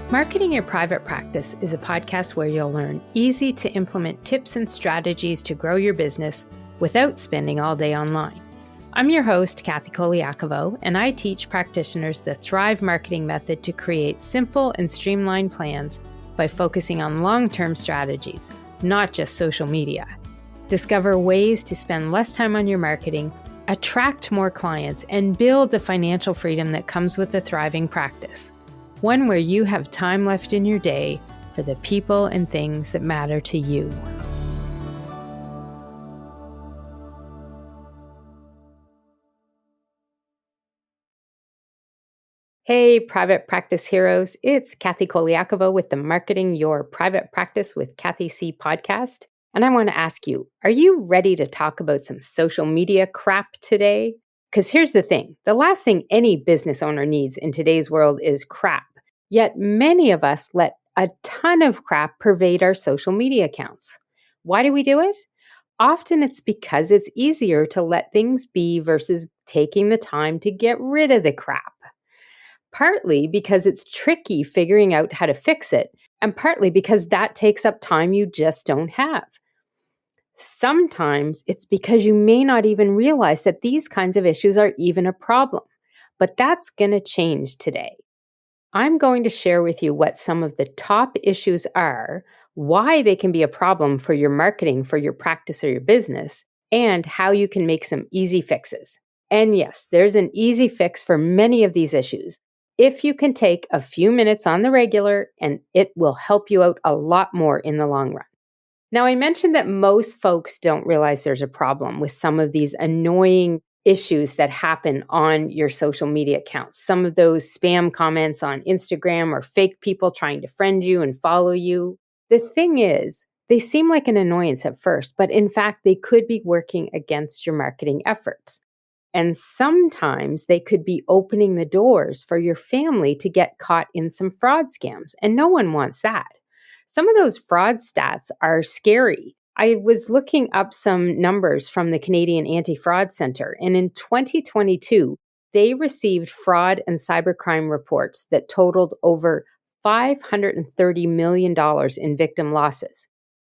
Marketing Your Private Practice is a podcast where you'll learn easy to implement tips and strategies to grow your business without spending all day online. I'm your host, Kathy Colaiacovo, and I teach practitioners the Thrive marketing method to create simple and streamlined plans by focusing on long-term strategies, not just social media. Discover ways to spend less time on your marketing, attract more clients, and build the financial freedom that comes with a thriving practice. One where you have time left in your day for the people and things that matter to you. Hey, private practice heroes. It's Kathy Colaiacovo with the Marketing Your Private Practice with Kathy C podcast. And I want to ask you, are you ready to talk about some social media crap today? Because here's the thing. The last thing any business owner needs in today's world is crap. Yet many of us let a ton of crap pervade our social media accounts. Why do we do it? Often it's because it's easier to let things be versus taking the time to get rid of the crap. Partly because it's tricky figuring out how to fix it, and partly because that takes up time you just don't have. Sometimes it's because you may not even realize that these kinds of issues are even a problem. But that's going to change today. I'm going to share with you what some of the top issues are, why they can be a problem for your marketing, for your practice or your business, and how you can make some easy fixes. And yes, there's an easy fix for many of these issues if you can take a few minutes on the regular, and it will help you out a lot more in the long run. Now, I mentioned that most folks don't realize there's a problem with some of these annoying issues that happen on your social media accounts. Some of those spam comments on Instagram or fake people trying to friend you and follow you. The thing is, they seem like an annoyance at first, but in fact, they could be working against your marketing efforts. And sometimes they could be opening the doors for your family to get caught in some fraud scams, and no one wants that. Some of those fraud stats are scary. I was looking up some numbers from the Canadian Anti-Fraud Centre, and in 2022, they received fraud and cybercrime reports that totaled over $530 million in victim losses.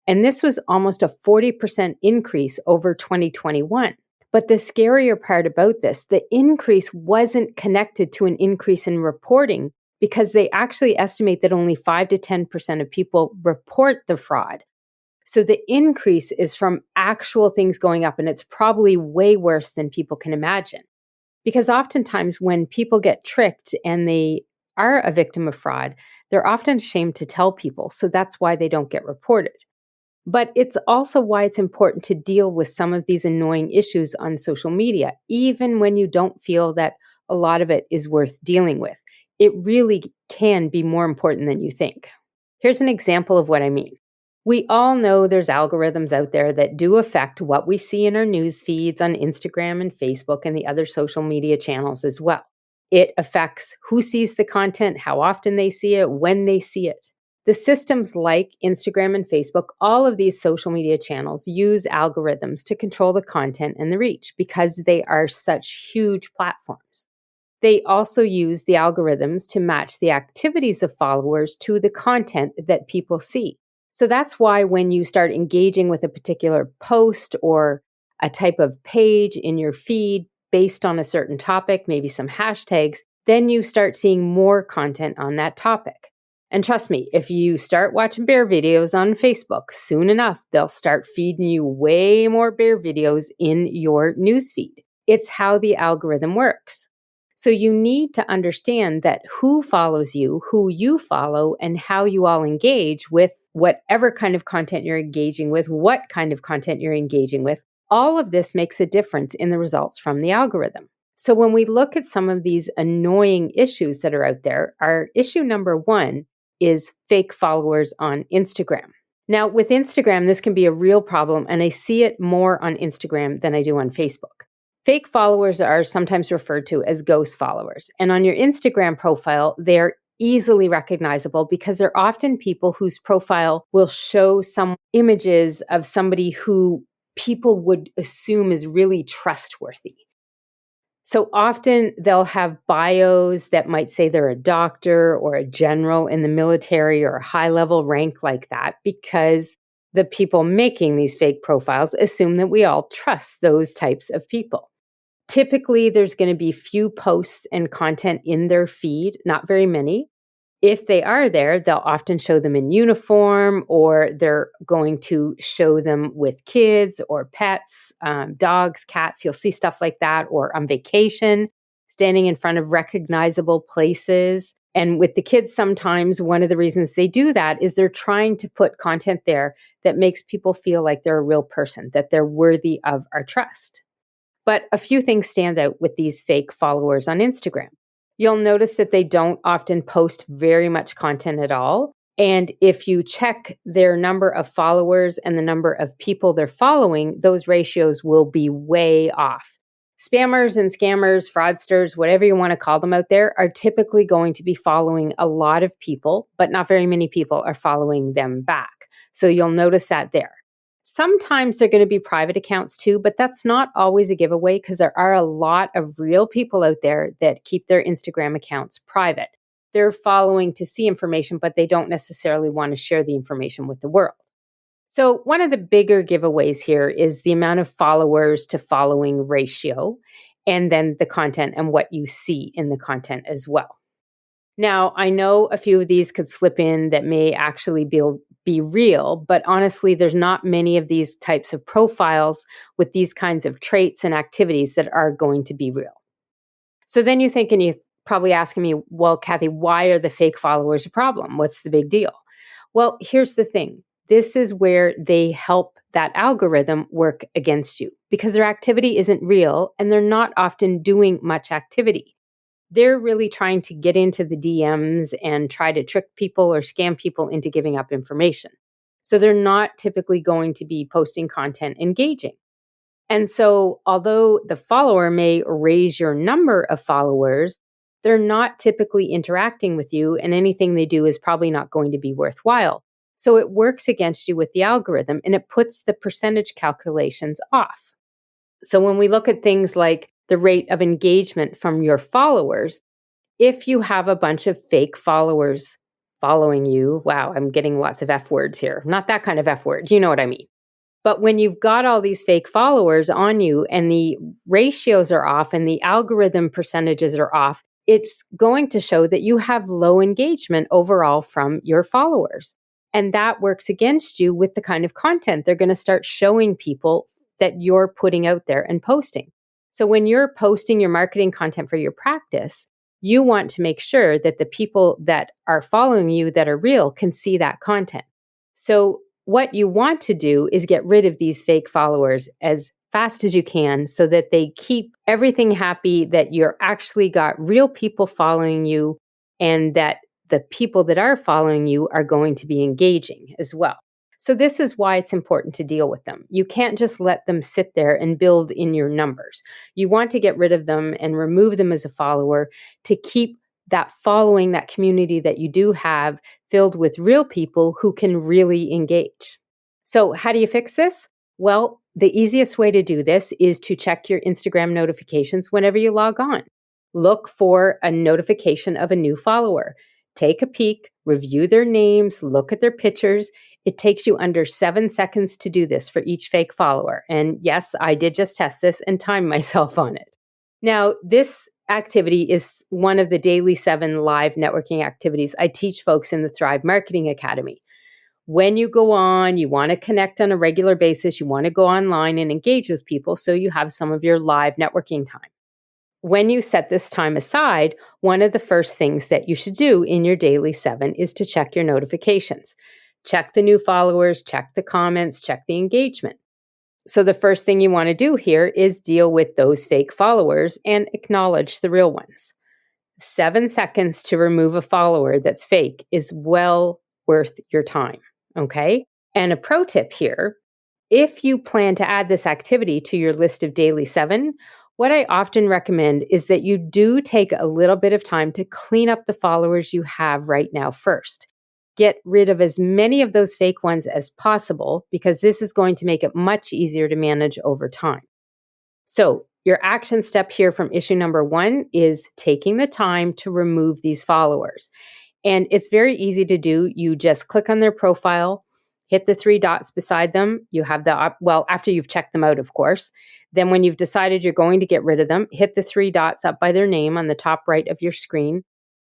And this was almost a 40% increase over 2021. But the scarier part about this, the increase wasn't connected to an increase in reporting because they actually estimate that only 5 to 10% of people report the fraud. So the increase is from actual things going up, and it's probably way worse than people can imagine. Because oftentimes when people get tricked and they are a victim of fraud, they're often ashamed to tell people. So that's why they don't get reported. But it's also why it's important to deal with some of these annoying issues on social media, even when you don't feel that a lot of it is worth dealing with. It really can be more important than you think. Here's an example of what I mean. We all know there's algorithms out there that do affect what we see in our news feeds on Instagram and Facebook and the other social media channels as well. It affects who sees the content, how often they see it, when they see it. The systems like Instagram and Facebook, all of these social media channels use algorithms to control the content and the reach because they are such huge platforms. They also use the algorithms to match the activities of followers to the content that people see. So that's why when you start engaging with a particular post or a type of page in your feed based on a certain topic, maybe some hashtags, then you start seeing more content on that topic. And trust me, if you start watching bear videos on Facebook, soon enough, they'll start feeding you way more bear videos in your newsfeed. It's how the algorithm works. So you need to understand that who follows you, who you follow, and how you all engage with whatever kind of content you're engaging with, what kind of content you're engaging with. All of this makes a difference in the results from the algorithm. So when we look at some of these annoying issues that are out there, our issue number one is fake followers on Instagram. Now, with Instagram, this can be a real problem, and I see it more on Instagram than I do on Facebook. Fake followers are sometimes referred to as ghost followers. And on your Instagram profile, they're easily recognizable because they're often people whose profile will show some images of somebody who people would assume is really trustworthy. So often they'll have bios that might say they're a doctor or a general in the military or a high level rank like that, because the people making these fake profiles assume that we all trust those types of people. Typically, there's going to be few posts and content in their feed, not very many. If they are there, they'll often show them in uniform, or they're going to show them with kids or pets, dogs, cats. You'll see stuff like that, or on vacation, standing in front of recognizable places. And with the kids, sometimes one of the reasons they do that is they're trying to put content there that makes people feel like they're a real person, that they're worthy of our trust. But a few things stand out with these fake followers on Instagram. You'll notice that they don't often post very much content at all. And if you check their number of followers and the number of people they're following, those ratios will be way off. Spammers and scammers, fraudsters, whatever you want to call them out there, are typically going to be following a lot of people, but not very many people are following them back. So you'll notice that there. Sometimes they're going to be private accounts too, but that's not always a giveaway because there are a lot of real people out there that keep their Instagram accounts private. They're following to see information, but they don't necessarily want to share the information with the world. So one of the bigger giveaways here is the amount of followers to following ratio, and then the content and what you see in the content as well. Now, I know a few of these could slip in that may actually be real, but honestly, there's not many of these types of profiles with these kinds of traits and activities that are going to be real. So then you think, and you're probably asking me, well, Kathy, why are the fake followers a problem? What's the big deal? Well, here's the thing. This is where they help that algorithm work against you because their activity isn't real and they're not often doing much activity. They're really trying to get into the DMs and try to trick people or scam people into giving up information. So they're not typically going to be posting content engaging. And so although the follower may raise your number of followers, they're not typically interacting with you, and anything they do is probably not going to be worthwhile. So it works against you with the algorithm and it puts the percentage calculations off. So when we look at things like the rate of engagement from your followers, if you have a bunch of fake followers following you, wow, I'm getting lots of F words here. Not that kind of F word, you know what I mean. But when you've got all these fake followers on you and the ratios are off and the algorithm percentages are off, it's going to show that you have low engagement overall from your followers. And that works against you with the kind of content they're going to start showing people that you're putting out there and posting. So when you're posting your marketing content for your practice, you want to make sure that the people that are following you that are real can see that content. So what you want to do is get rid of these fake followers as fast as you can so that they keep everything happy, that you're actually got real people following you, and that the people that are following you are going to be engaging as well. So this is why it's important to deal with them. You can't just let them sit there and build in your numbers. You want to get rid of them and remove them as a follower to keep that following, that community that you do have filled with real people who can really engage. So how do you fix this? Well, the easiest way to do this is to check your Instagram notifications whenever you log on. Look for a notification of a new follower. Take a peek, review their names, look at their pictures. It takes you under 7 seconds to do this for each fake follower. And yes, I did just test this and time myself on it. Now, this activity is one of the daily 7 live networking activities I teach folks in the Thrive Marketing Academy. When you go on, you want to connect on a regular basis. You want to go online and engage with people so you have some of your live networking time. When you set this time aside, one of the first things that you should do in your daily 7 is to check your notifications. Check the new followers, check the comments, check the engagement. So the first thing you want to do here is deal with those fake followers and acknowledge the real ones. 7 seconds to remove a follower that's fake is well worth your time, okay? And a pro tip here, if you plan to add this activity to your list of daily 7, what I often recommend is that you do take a little bit of time to clean up the followers you have right now first. Get rid of as many of those fake ones as possible because this is going to make it much easier to manage over time. So Your action step here from issue number 1 is taking the time to remove these followers. And it's very easy to do. You just click on their profile, hit the 3 dots beside them. You have after you've checked them out, of course. Then when you've decided you're going to get rid of them, hit the 3 dots up by their name on the top right of your screen.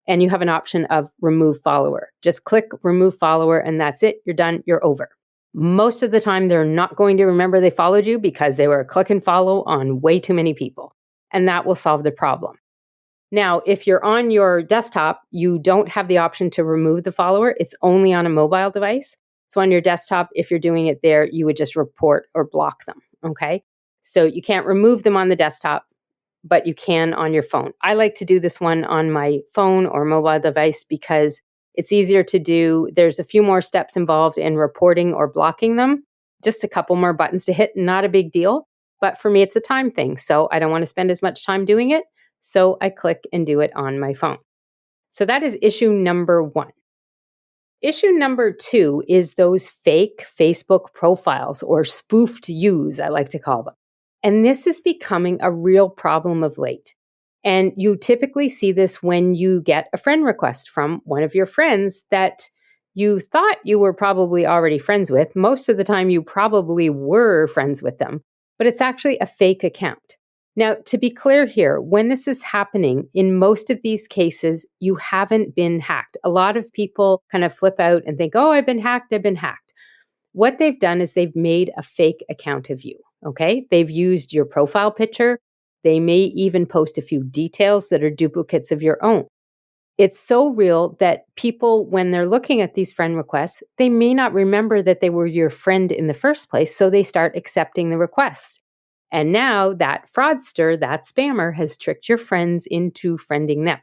And you have an option of remove follower. Just click remove follower and that's it. You're done. You're over. Most of the time, they're not going to remember they followed you because they were click and follow on way too many people. And that will solve the problem. Now, if you're on your desktop, you don't have the option to remove the follower. It's only on a mobile device. So on your desktop, if you're doing it there, you would just report or block them. Okay. So you can't remove them on the desktop, but you can on your phone. I like to do this one on my phone or mobile device because it's easier to do. There's a few more steps involved in reporting or blocking them. Just a couple more buttons to hit, not a big deal. But for me, it's a time thing. So I don't want to spend as much time doing it. So I click and do it on my phone. So that is issue number 1. Issue number 2 is those fake Facebook profiles or spoofed yous, I like to call them. And this is becoming a real problem of late. And you typically see this when you get a friend request from one of your friends that you thought you were probably already friends with. Most of the time, you probably were friends with them, but it's actually a fake account. Now, to be clear here, when this is happening, in most of these cases, you haven't been hacked. A lot of people kind of flip out and think, oh, I've been hacked. What they've done is they've made a fake account of you, okay? They've used your profile picture. They may even post a few details that are duplicates of your own. It's so real that people, when they're looking at these friend requests, they may not remember that they were your friend in the first place, so they start accepting the request. And now that fraudster, that spammer, has tricked your friends into friending them.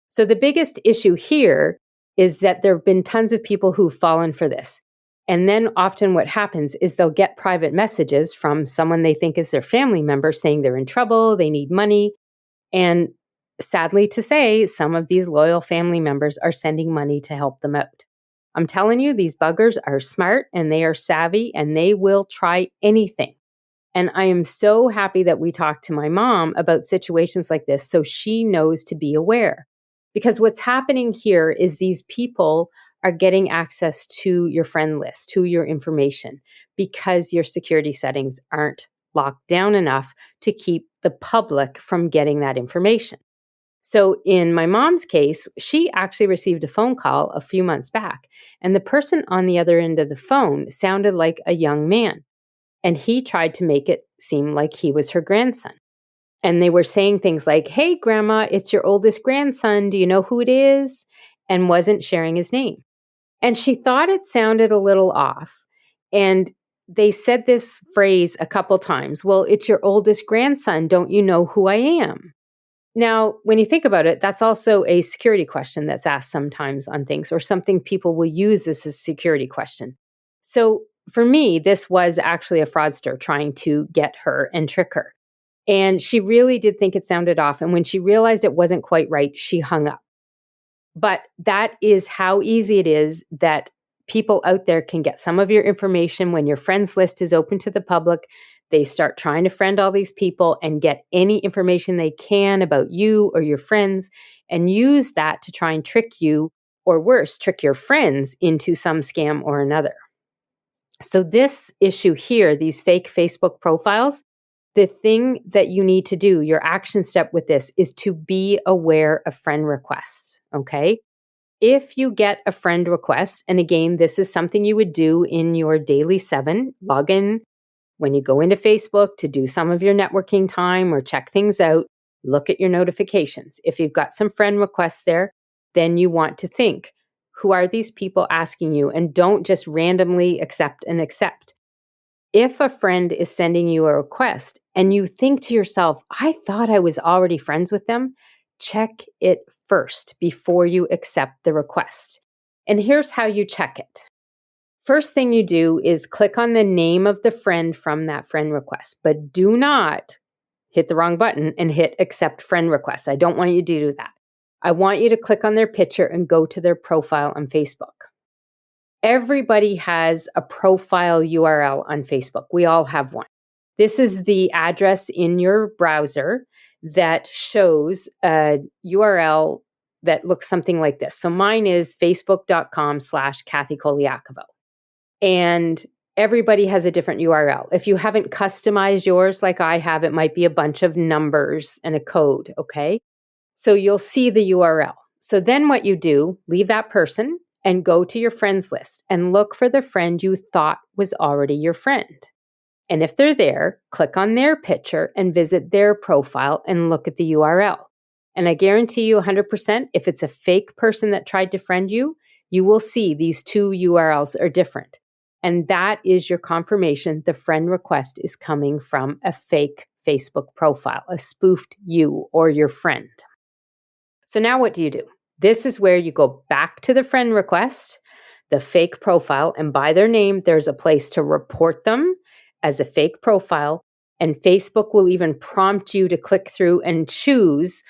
So the biggest issue here is that there have been tons of people who've fallen for this. And then often what happens is they'll get private messages from someone they think is their family member saying they're in trouble, they need money. And sadly to say, some of these loyal family members are sending money to help them out. I'm telling you, these buggers are smart and they are savvy and they will try anything. And I am so happy that we talked to my mom about situations like this so she knows to be aware. Because what's happening here is these people are getting access to your friend list, to your information, because your security settings aren't locked down enough to keep the public from getting that information. So in my mom's case, she actually received a phone call a few months back, and the person on the other end of the phone sounded like a young man. And he tried to make it seem like he was her grandson. And they were saying things like, hey, Grandma, it's your oldest grandson. Do you know who it is? And wasn't sharing his name. And she thought it sounded a little off. And they said this phrase a couple times. Well, it's your oldest grandson. Don't you know who I am? Now, when you think about it, that's also a security question that's asked sometimes on things, or something people will use as a security question. So for me, this was actually a fraudster trying to get her and trick her. And she really did think it sounded off. And when she realized it wasn't quite right, she hung up. But that is how easy it is that people out there can get some of your information when your friends list is open to the public. They start trying to friend all these people and get any information they can about you or your friends and use that to try and trick you, or worse, trick your friends into some scam or another. So this issue here, these fake Facebook profiles, the thing that you need to do, your action step with this, is to be aware of friend requests, okay? If you get a friend request, and again, this is something you would do in your daily 7, log in when you go into Facebook to do some of your networking time or check things out, look at your notifications. If you've got some friend requests there, then you want to think, who are these people asking you? And don't just randomly accept. If a friend is sending you a request and you think to yourself, I thought I was already friends with them, check it first before you accept the request. And here's how you check it. First thing you do is click on the name of the friend from that friend request, but do not hit the wrong button and hit accept friend request. I don't want you to do that. I want you to click on their picture and go to their profile on Facebook. Everybody has a profile URL on Facebook. We all have one. This is the address in your browser that shows a URL that looks something like this. So mine is facebook.com/Kathy Colaiacovo. And everybody has a different URL. If you haven't customized yours like I have, it might be a bunch of numbers and a code, okay? So you'll see the URL. So then what you do, leave that person and go to your friends list and look for the friend you thought was already your friend. And if they're there, click on their picture and visit their profile and look at the URL. And I guarantee you 100%, if it's a fake person that tried to friend you, you will see these two URLs are different. And that is your confirmation the friend request is coming from a fake Facebook profile, a spoofed you or your friend. So now what do? This is where you go back to the friend request, the fake profile, and by their name, there's a place to report them as a fake profile. And Facebook will even prompt you to click through and choose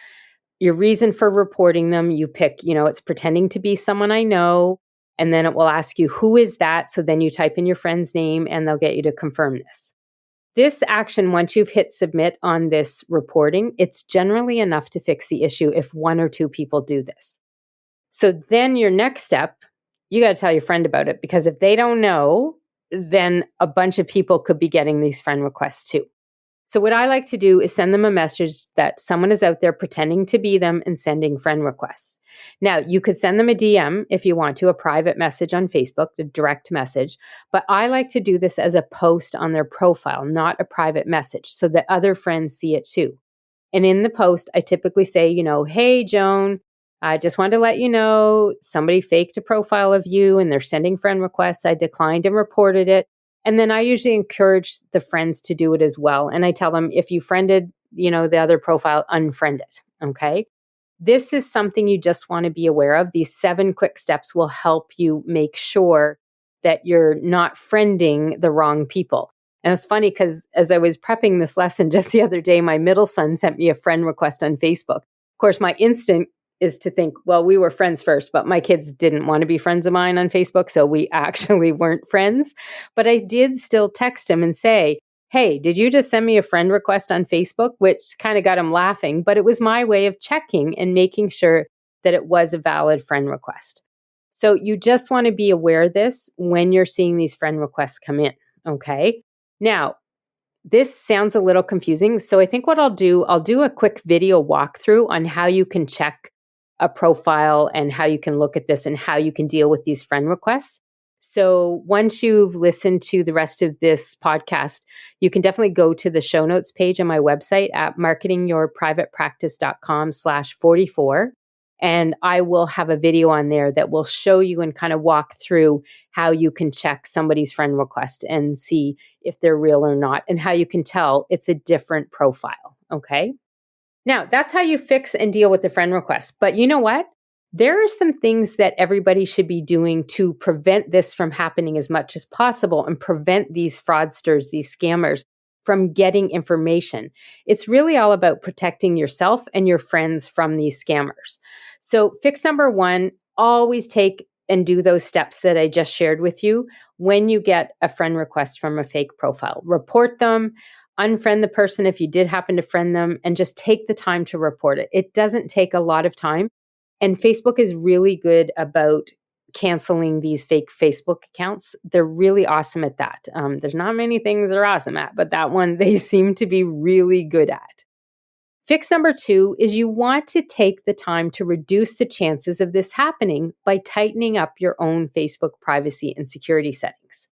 your reason for reporting them. You pick, it's pretending to be someone I know. And then it will ask you, who is that? So then you type in your friend's name and they'll get you to confirm this. This action, once you've hit submit on this reporting, it's generally enough to fix the issue if one or two people do this. So then your next step, you got to tell your friend about it, because if they don't know, then a bunch of people could be getting these friend requests too. So what I like to do is send them a message that someone is out there pretending to be them and sending friend requests. Now, you could send them a DM if you want to, a private message on Facebook, a direct message, but I like to do this as a post on their profile, not a private message, so that other friends see it too. And in the post, I typically say, hey, Joan, I just wanted to let you know somebody faked a profile of you and they're sending friend requests. I declined and reported it. And then I usually encourage the friends to do it as well. And I tell them, if you friended, the other profile, unfriend it. Okay. This is something you just want to be aware of. These 7 quick steps will help you make sure that you're not friending the wrong people. And it's funny because as I was prepping this lesson just the other day, my middle son sent me a friend request on Facebook. Of course, my instinct is to think, well, we were friends first, but my kids didn't want to be friends of mine on Facebook, so we actually weren't friends. But I did still text him and say, hey, did you just send me a friend request on Facebook? Which kind of got him laughing, but it was my way of checking and making sure that it was a valid friend request. So you just want to be aware of this when you're seeing these friend requests come in, okay? Now, this sounds a little confusing. So I think what I'll do a quick video walkthrough on how you can check a profile and how you can look at this and how you can deal with these friend requests. So once you've listened to the rest of this podcast, you can definitely go to the show notes page on my website at marketingyourprivatepractice.com/44. And I will have a video on there that will show you and kind of walk through how you can check somebody's friend request and see if they're real or not, and how you can tell it's a different profile. Okay. Now, that's how you fix and deal with the friend requests. But you know what? There are some things that everybody should be doing to prevent this from happening as much as possible and prevent these fraudsters, these scammers from getting information. It's really all about protecting yourself and your friends from these scammers. So fix number 1, always take and do those steps that I just shared with you when you get a friend request from a fake profile. Report them. Unfriend the person if you did happen to friend them, and just take the time to report it. It doesn't take a lot of time. And Facebook is really good about canceling these fake Facebook accounts. They're really awesome at that. There's not many things they're awesome at, but that one they seem to be really good at. Fix number 2 is you want to take the time to reduce the chances of this happening by tightening up your own Facebook privacy and security settings.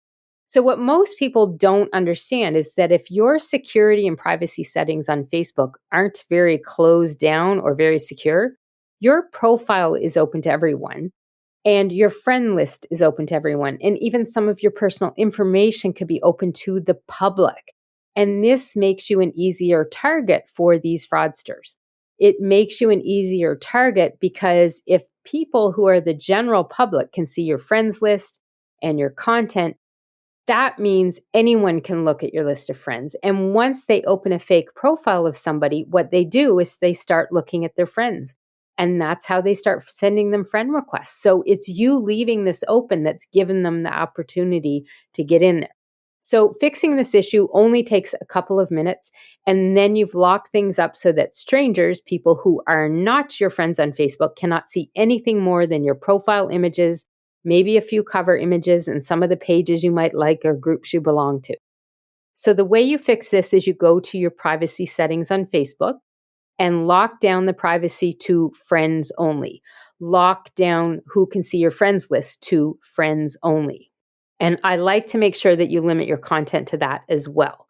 So what most people don't understand is that if your security and privacy settings on Facebook aren't very closed down or very secure, your profile is open to everyone and your friend list is open to everyone. And even some of your personal information could be open to the public. And this makes you an easier target for these fraudsters. It makes you an easier target because if people who are the general public can see your friends list and your content, that means anyone can look at your list of friends. And once they open a fake profile of somebody, what they do is they start looking at their friends. And that's how they start sending them friend requests. So it's you leaving this open that's given them the opportunity to get in there. So fixing this issue only takes a couple of minutes, and then you've locked things up so that strangers, people who are not your friends on Facebook, cannot see anything more than your profile images, maybe a few cover images, and some of the pages you might like or groups you belong to. So the way you fix this is you go to your privacy settings on Facebook and lock down the privacy to friends only. Lock down who can see your friends list to friends only. And I like to make sure that you limit your content to that as well.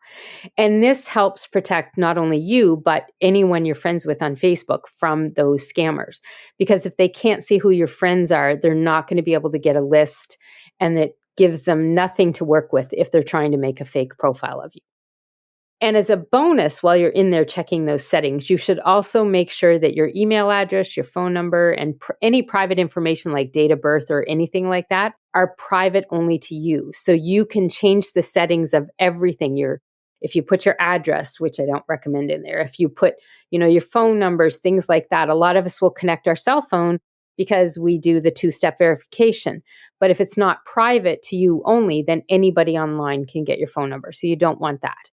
And this helps protect not only you, but anyone you're friends with on Facebook from those scammers. Because if they can't see who your friends are, they're not going to be able to get a list, and it gives them nothing to work with if they're trying to make a fake profile of you. And as a bonus, while you're in there checking those settings, you should also make sure that your email address, your phone number, and any private information like date of birth or anything like that are private only to you. So you can change the settings of everything. If you put your address, which I don't recommend in there, if you put, your phone numbers, things like that, a lot of us will connect our cell phone because we do the two-step verification. But if it's not private to you only, then anybody online can get your phone number. So you don't want that.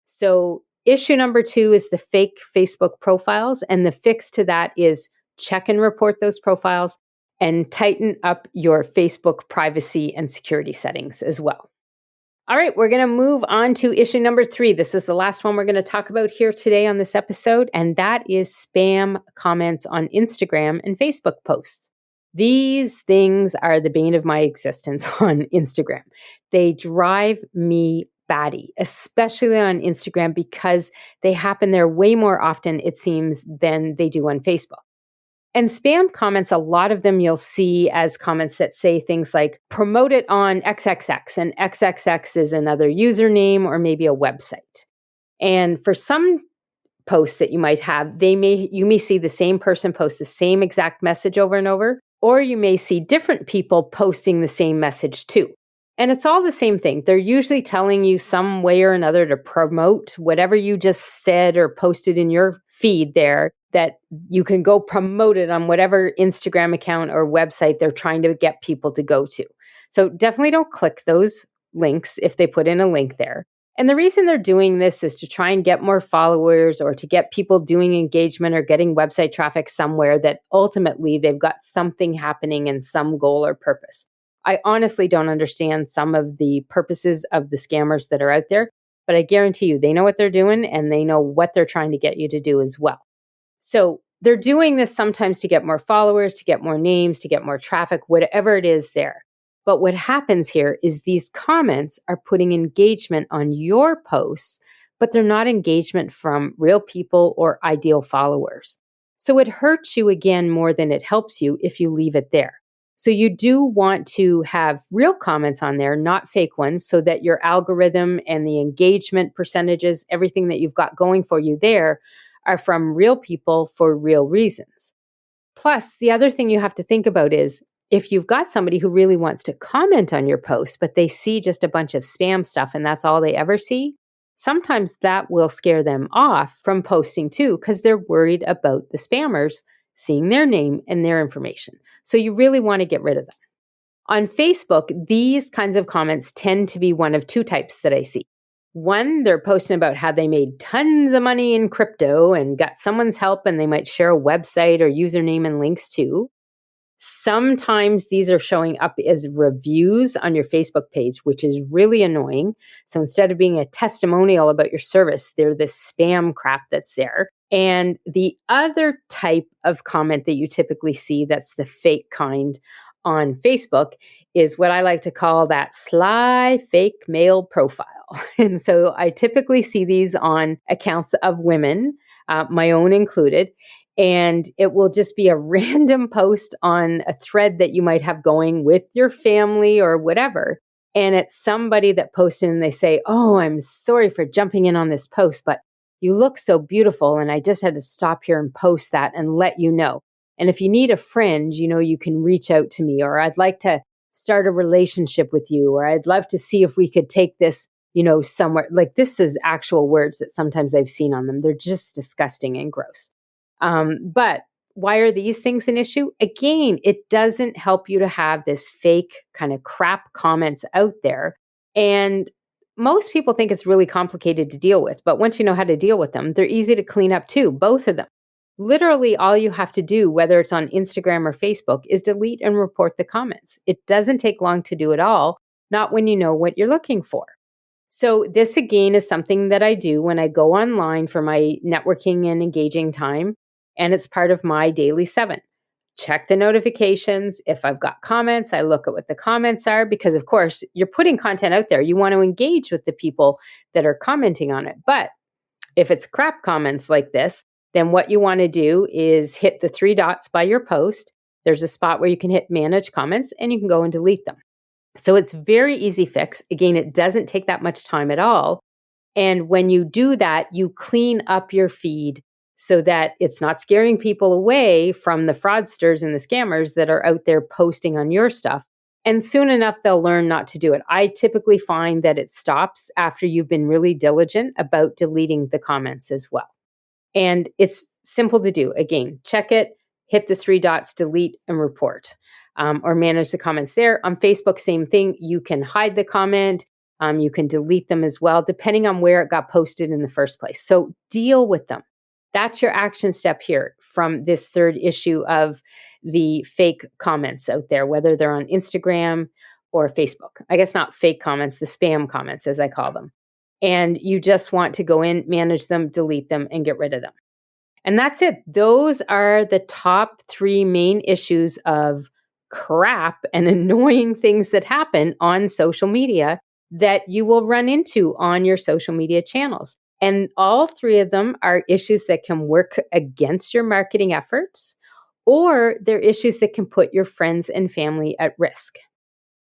So issue number 2 is the fake Facebook profiles. And the fix to that is check and report those profiles and tighten up your Facebook privacy and security settings as well. All right, we're going to move on to issue number 3. This is the last one we're going to talk about here today on this episode, and that is spam comments on Instagram and Facebook posts. These things are the bane of my existence on Instagram. They drive me batty, especially on Instagram, because they happen there way more often, it seems, than they do on Facebook. And spam comments, a lot of them you'll see as comments that say things like, promote it on XXX, and XXX is another username or maybe a website. And for some posts that you might have, you may see the same person post the same exact message over and over, or you may see different people posting the same message too. And it's all the same thing. They're usually telling you some way or another to promote whatever you just said or posted in your feed there, that you can go promote it on whatever Instagram account or website they're trying to get people to go to. So definitely don't click those links if they put in a link there. And the reason they're doing this is to try and get more followers or to get people doing engagement or getting website traffic somewhere that ultimately they've got something happening and some goal or purpose. I honestly don't understand some of the purposes of the scammers that are out there, but I guarantee you they know what they're doing and they know what they're trying to get you to do as well. So they're doing this sometimes to get more followers, to get more names, to get more traffic, whatever it is there. But what happens here is these comments are putting engagement on your posts, but they're not engagement from real people or ideal followers. So it hurts you again more than it helps you if you leave it there. So you do want to have real comments on there, not fake ones, so that your algorithm and the engagement percentages, everything that you've got going for you there, are from real people for real reasons. Plus, the other thing you have to think about is if you've got somebody who really wants to comment on your post, but they see just a bunch of spam stuff and that's all they ever see, sometimes that will scare them off from posting too, because they're worried about the spammers seeing their name and their information. So you really want to get rid of them. On Facebook, these kinds of comments tend to be one of 2 types that I see. One, they're posting about how they made tons of money in crypto and got someone's help, and they might share a website or username and links too. Sometimes these are showing up as reviews on your Facebook page, which is really annoying. So instead of being a testimonial about your service, they're the spam crap that's there. And the other type of comment that you typically see that's the fake kind on Facebook is what I like to call that sly fake male profile. And so I typically see these on accounts of women, my own included. And it will just be a random post on a thread that you might have going with your family or whatever. And it's somebody that posted and they say, "Oh, I'm sorry for jumping in on this post, but you look so beautiful. And I just had to stop here and post that and let you know. And if you need a friend, you can reach out to me, or I'd like to start a relationship with you, or I'd love to see if we could take this, somewhere." Like, this is actual words that sometimes I've seen on them. They're just disgusting and gross. But why are these things an issue? Again, it doesn't help you to have this fake kind of crap comments out there. And most people think it's really complicated to deal with, but once you know how to deal with them, they're easy to clean up too, both of them. Literally, all you have to do, whether it's on Instagram or Facebook, is delete and report the comments. It doesn't take long to do it all, not when you know what you're looking for. So, this again is something that I do when I go online for my networking and engaging time, and it's part of my daily 7. Check the notifications. If I've got comments, I look at what the comments are because, of course, you're putting content out there. You want to engage with the people that are commenting on it. But if it's crap comments like this, then what you want to do is hit the 3 dots by your post. There's a spot where you can hit manage comments and you can go and delete them. So it's very easy fix. Again, it doesn't take that much time at all. And when you do that, you clean up your feed so that it's not scaring people away from the fraudsters and the scammers that are out there posting on your stuff. And soon enough, they'll learn not to do it. I typically find that it stops after you've been really diligent about deleting the comments as well. And it's simple to do. Again, check it, hit the 3 dots, delete and report, or manage the comments there. On Facebook, same thing. You can hide the comment. You can delete them as well, depending on where it got posted in the first place. So deal with them. That's your action step here from this 3rd issue of the fake comments out there, whether they're on Instagram or Facebook. I guess not fake comments, the spam comments, as I call them. And you just want to go in, manage them, delete them, and get rid of them. And that's it. Those are the top 3 main issues of crap and annoying things that happen on social media that you will run into on your social media channels. And all 3 of them are issues that can work against your marketing efforts, or they're issues that can put your friends and family at risk.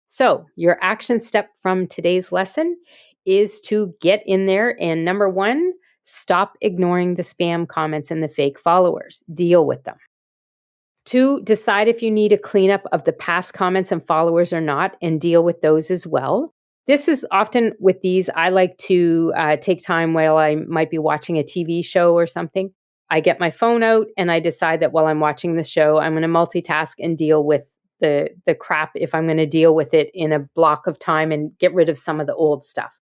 So your action step from today's lesson is to get in there and number 1, stop ignoring the spam comments and the fake followers. Deal with them. 2, decide if you need a cleanup of the past comments and followers or not, and deal with those as well. This is often with these, I like to take time while I might be watching a TV show or something. I get my phone out and I decide that while I'm watching the show, I'm going to multitask and deal with the crap if I'm going to deal with it in a block of time and get rid of some of the old stuff.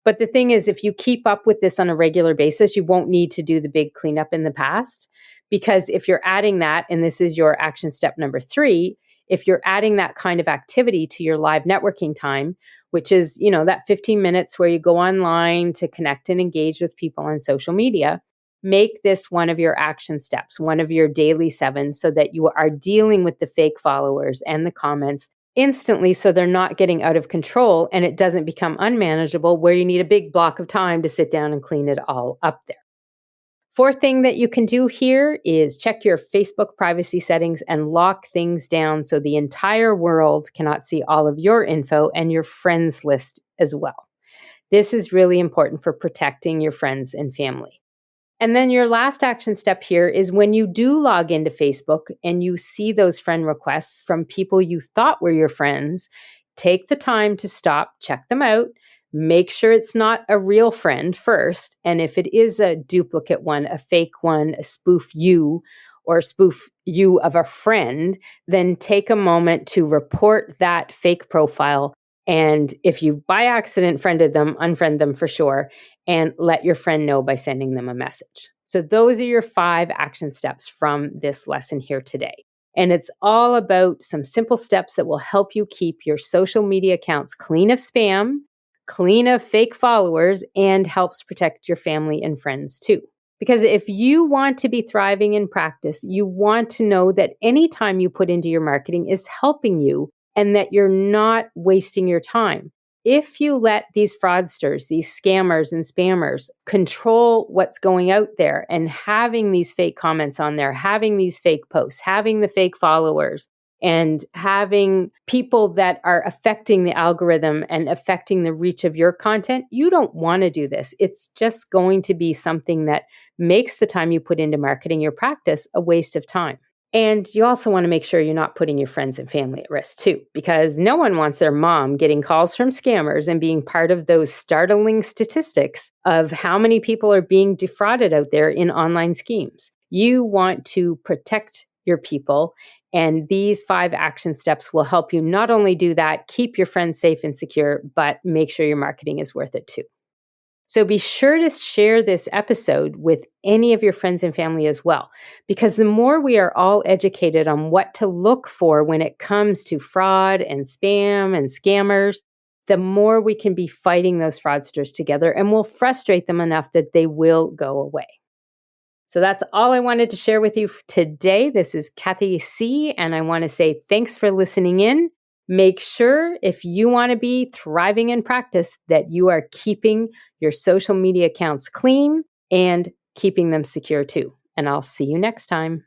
But the thing is, if you keep up with this on a regular basis, you won't need to do the big cleanup in the past. Because if you're adding that, and this is your action step number 3, if you're adding that kind of activity to your live networking time, which is, that 15 minutes where you go online to connect and engage with people on social media, make this one of your action steps, one of your daily 7, so that you are dealing with the fake followers and the comments instantly so they're not getting out of control and it doesn't become unmanageable where you need a big block of time to sit down and clean it all up there. 4th thing that you can do here is check your Facebook privacy settings and lock things down so the entire world cannot see all of your info and your friends list as well. This is really important for protecting your friends and family. And then your last action step here is when you do log into Facebook and you see those friend requests from people you thought were your friends, take the time to stop, check them out, make sure it's not a real friend first. And if it is a duplicate one, a fake one, a spoof you of a friend, then take a moment to report that fake profile. And if you by accident friended them, unfriend them for sure, and let your friend know by sending them a message. So those are your 5 action steps from this lesson here today. And it's all about some simple steps that will help you keep your social media accounts clean of spam, clean of fake followers, and helps protect your family and friends too. Because if you want to be thriving in practice, you want to know that any time you put into your marketing is helping you and that you're not wasting your time. If you let these fraudsters, these scammers and spammers control what's going out there and having these fake comments on there, having these fake posts, having the fake followers, and having people that are affecting the algorithm and affecting the reach of your content, you don't want to do this. It's just going to be something that makes the time you put into marketing your practice a waste of time. And you also want to make sure you're not putting your friends and family at risk too, because no one wants their mom getting calls from scammers and being part of those startling statistics of how many people are being defrauded out there in online schemes. You want to protect your people And these 5 action steps will help you not only do that, keep your friends safe and secure, but make sure your marketing is worth it too. So be sure to share this episode with any of your friends and family as well, because the more we are all educated on what to look for when it comes to fraud and spam and scammers, the more we can be fighting those fraudsters together, and we'll frustrate them enough that they will go away. So that's all I wanted to share with you today. This is Kathy C., and I want to say thanks for listening in. Make sure, if you want to be thriving in practice, that you are keeping your social media accounts clean and keeping them secure too. And I'll see you next time.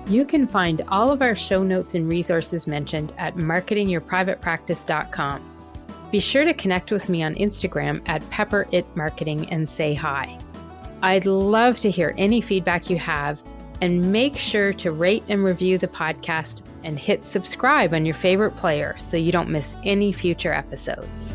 You can find all of our show notes and resources mentioned at marketingyourprivatepractice.com. Be sure to connect with me on Instagram at pepperitmarketing and say hi. I'd love to hear any feedback you have, and make sure to rate and review the podcast and hit subscribe on your favorite player so you don't miss any future episodes.